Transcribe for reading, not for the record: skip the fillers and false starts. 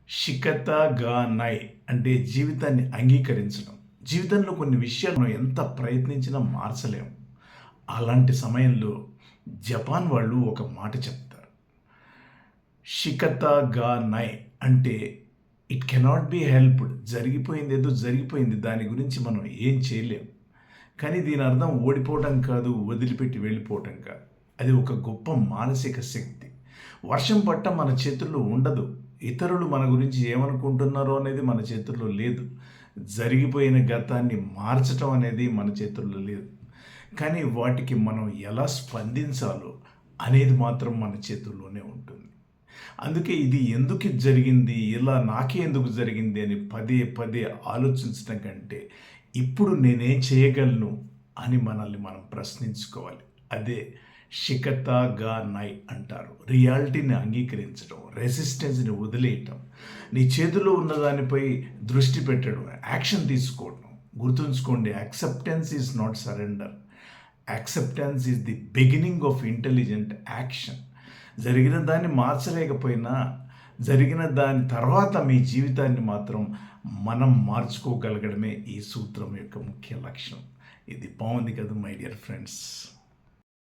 షికతా నై అంటే జీవితాన్ని అంగీకరించడం. జీవితంలో కొన్ని విషయాలు మనం ఎంత ప్రయత్నించినా మార్చలేము. అలాంటి సమయంలో జపాన్ వాళ్ళు ఒక మాట చెప్తారు. షికతా నై అంటే ఇట్ కెనాట్ బి హెల్ప్డ్. జరిగిపోయింది ఏదో జరిగిపోయింది. దాని గురించి మనం ఏం చేయలేం. కానీ దీని అర్థం ఓడిపోవటం కాదు, వదిలిపెట్టి వెళ్ళిపోవటం కాదు. అది ఒక గొప్ప మానసిక శక్తి. వర్షం పట్టం మన చేతుల్లో ఉండదు. ఇతరులు మన గురించి ఏమనుకుంటున్నారో అనేది మన చేతుల్లో లేదు. జరిగిపోయిన గతాన్ని మార్చటం అనేది మన చేతుల్లో లేదు. కానీ వాటికి మనం ఎలా స్పందించాలో అనేది మాత్రం మన చేతుల్లోనే ఉంటుంది. అందుకే ఇది ఎందుకు జరిగింది, ఇలా నాకే ఎందుకు జరిగింది అని పదే పదే ఆలోచించడం కంటే ఇప్పుడు నేనేం చేయగలను అని మనల్ని మనం ప్రశ్నించుకోవాలి. అదే షికతా నై అంటారు. రియాలిటీని అంగీకరించడం, రెసిస్టెన్స్ని వదిలేయటం, నీ చేతిలో ఉన్న దానిపై దృష్టి పెట్టడం, యాక్షన్ తీసుకోవడం. గుర్తుంచుకోండి, acceptance is not surrender. Acceptance is the beginning of intelligent action. జరిగిన దాన్ని మార్చలేకపోయినా జరిగిన దాని తర్వాత మీ జీవితాన్ని మాత్రం మనం మార్చుకోగలగడమే ఈ సూత్రం యొక్క ముఖ్య లక్ష్యం. ఇది బాగుంది కదా మై డియర్ ఫ్రెండ్స్.